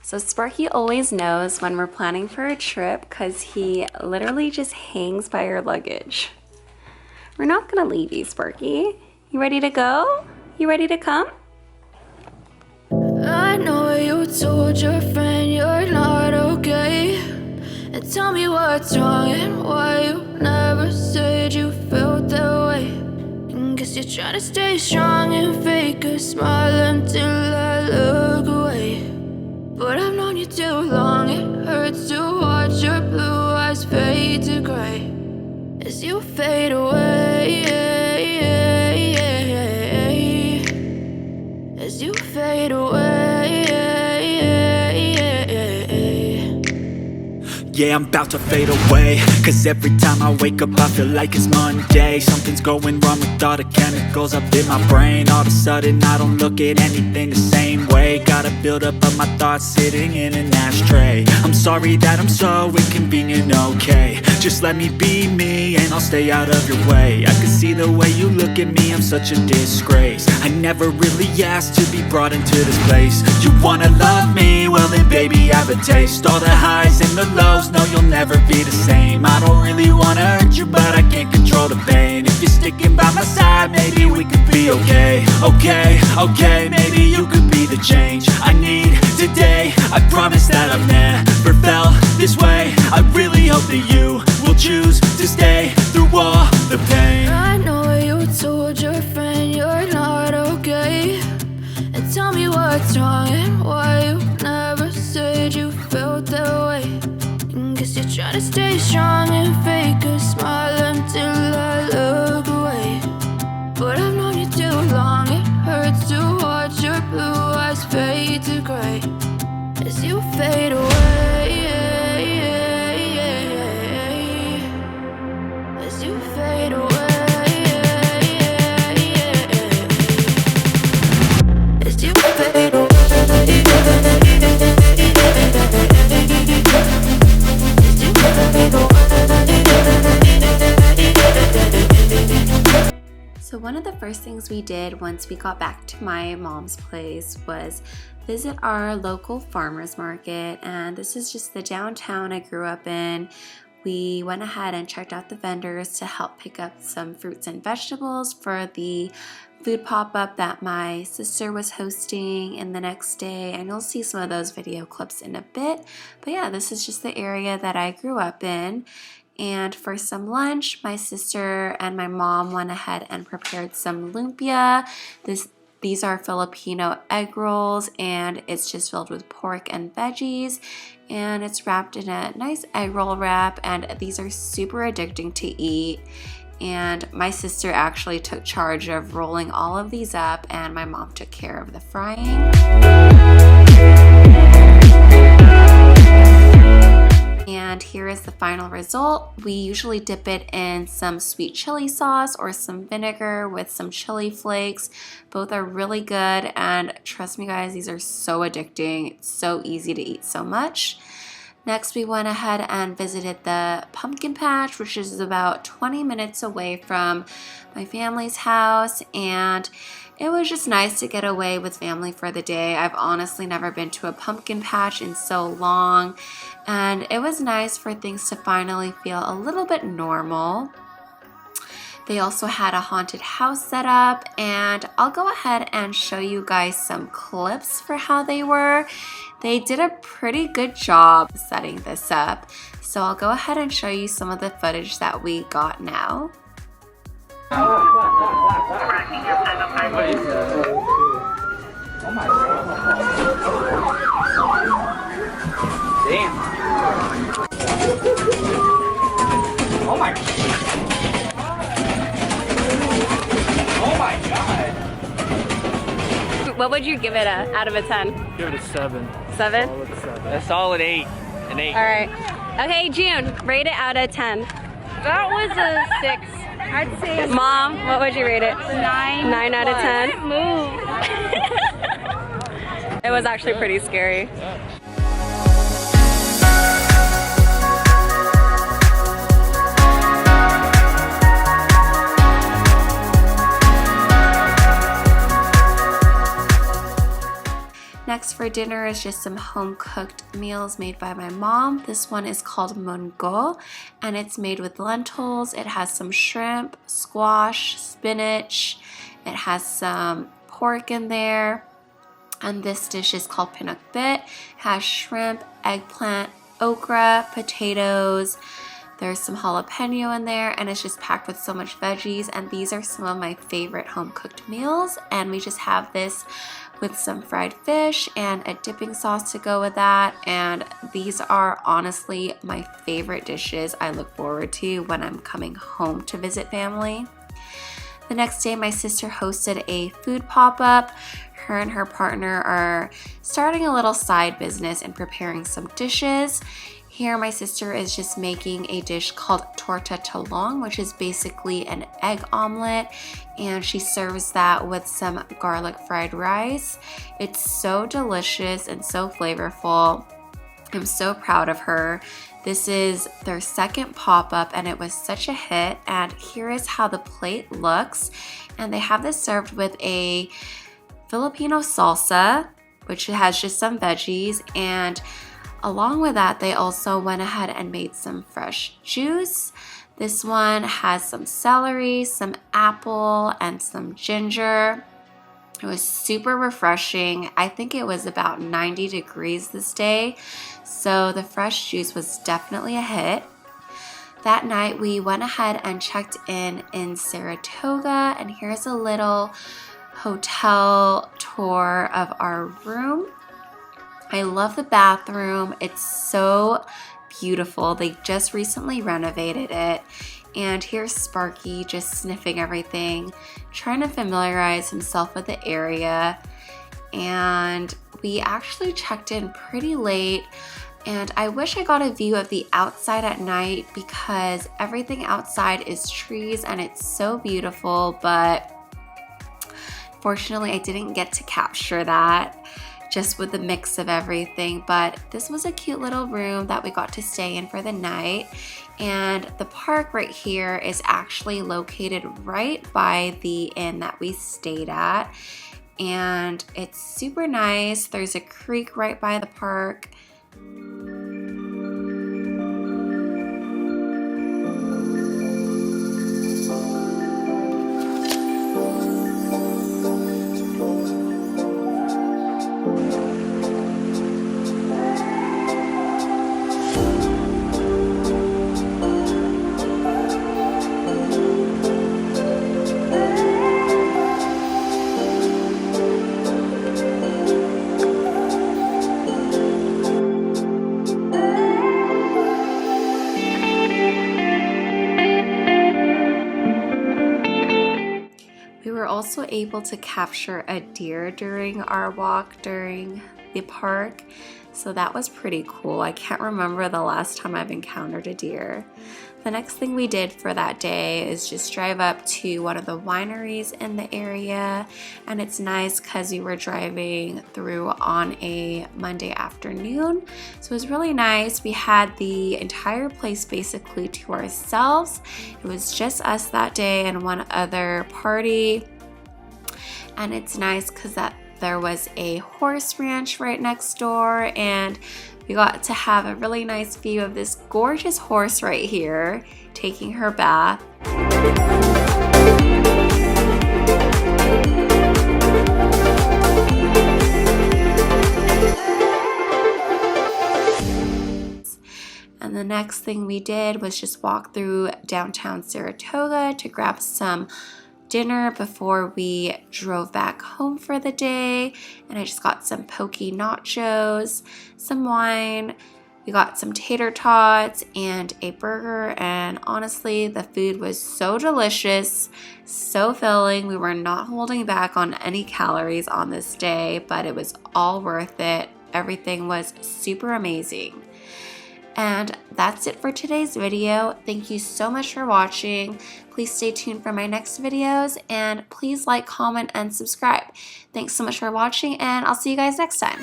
So Sparky always knows when we're planning for a trip because he literally just hangs by your luggage. We're not gonna leave you, Sparky. You ready to go? You ready to come? I know you told your friend you're not okay, and tell me what's wrong and why you never said you felt that way. And guess you're trying to stay strong and fake a smile until I look away. But I've known you too long, it hurts to watch your blue eyes fade to gray as you fade away, as you fade away. Yeah, I'm about to fade away, cause every time I wake up I feel like it's Monday. Something's going wrong with all the chemicals up in my brain. All of a sudden I don't look at anything the same way. Gotta build up of my thoughts sitting in an ashtray. I'm sorry that I'm so inconvenient, okay. Just let me be me and I'll stay out of your way. I can see the way you look at me, I'm such a disgrace. I never really asked to be brought into this place. You wanna love me? Well then baby have a taste. All the highs and the lows, no you'll never be the same. I don't really wanna hurt you but I can't control the pain. If you're sticking by my side maybe we could be okay. Okay, maybe you could be the change I need today. I promise that I've never felt this way. I really hope that you will choose to stay through all the pain. I know you told your friend you're not okay, and tell me what's wrong and why you never said you felt that way. And guess you're trying to stay strong and fake a smile until I look away. But I've known you too long, it hurts to watch your blue eyes fade to gray as you fade away, as you fade away, as you fade away. So one of the first things we did once we got back to my mom's place was visit our local farmers market, and this is just the downtown I grew up in. We went ahead and checked out the vendors to help pick up some fruits and vegetables for the food pop-up that my sister was hosting in the next day, and you'll see some of those video clips in a bit. But yeah, this is just the area that I grew up in. And for some lunch, my sister and my mom went ahead and prepared some lumpia. These are Filipino egg rolls, and it's just filled with pork and veggies, and it's wrapped in a nice egg roll wrap, and these are super addicting to eat. And my sister actually took charge of rolling all of these up, and my mom took care of the frying. And here is the final result. We usually dip it in some sweet chili sauce or some vinegar with some chili flakes. Both are really good, and trust me guys, these are so addicting. It's so easy to eat so much. Next, we went ahead and visited the pumpkin patch, which is about 20 minutes away from my family's house, and it was just nice to get away with family for the day. I've honestly never been to a pumpkin patch in so long, and it was nice for things to finally feel a little bit normal. They also had a haunted house set up, and I'll go ahead and show you guys some clips for how they were. They did a pretty good job setting this up, so I'll go ahead and show you some of the footage that we got now. Oh my god. Damn. Oh my god. Oh my god. What would you give it out of a 10? Give it a 7. 7? Solid 7. A solid 8. An 8. All right. Okay, June, rate it out of 10. That was a 6. I'd say Mom, what would you rate it? 9. 9 out of 10? Move. It was actually pretty scary. Next for dinner is just some home-cooked meals made by my mom. This one is called mongo, and it's made with lentils. It has some shrimp, squash, spinach. It has some pork in there. And this dish is called pinakbit. It has shrimp, eggplant, okra, potatoes. There's some jalapeno in there, and it's just packed with so much veggies. And these are some of my favorite home-cooked meals. And we just have this with some fried fish and a dipping sauce to go with that. And these are honestly my favorite dishes I look forward to when I'm coming home to visit family. The next day, my sister hosted a food pop-up. Her and her partner are starting a little side business and preparing some dishes. Here, my sister is just making a dish called torta talong, which is basically an egg omelet, and she serves that with some garlic fried rice. It's so delicious and so flavorful. I'm so proud of her. This is their second pop-up, and it was such a hit. And here is how the plate looks. And they have this served with a Filipino salsa, which has just some veggies, and along with that, they also went ahead and made some fresh juice. This one has some celery, some apple, and some ginger. It was super refreshing. I think it was about 90 degrees this day, so the fresh juice was definitely a hit. That night, we went ahead and checked in Saratoga, and here's a little hotel tour of our room. I love the bathroom. It's so beautiful. They just recently renovated it. And here's Sparky just sniffing everything, trying to familiarize himself with the area. And we actually checked in pretty late. And I wish I got a view of the outside at night because everything outside is trees and it's so beautiful. But fortunately, I didn't get to capture that, just with the mix of everything. But this was a cute little room that we got to stay in for the night. And the park right here is actually located right by the inn that we stayed at. And it's super nice. There's a creek right by the park. We were also able to capture a deer during our walk during the park, so that was pretty cool. I can't remember the last time I've encountered a deer. The next thing we did for that day is just drive up to one of the wineries in the area, and it's nice because we were driving through on a Monday afternoon, so it was really nice. We had the entire place basically to ourselves. It was just us that day and one other party, and it's nice because there was a horse ranch right next door, and we got to have a really nice view of this gorgeous horse right here taking her bath. And the next thing we did was just walk through downtown Saratoga to grab some dinner before we drove back home for the day. And I just got some poke nachos, some wine, we got some tater tots and a burger, and honestly the food was so delicious, so filling. We were not holding back on any calories on this day, but it was all worth it. Everything was super amazing. And that's it for today's video. Thank you so much for watching. Please stay tuned for my next videos, and please like, comment, and subscribe. Thanks so much for watching, and I'll see you guys next time.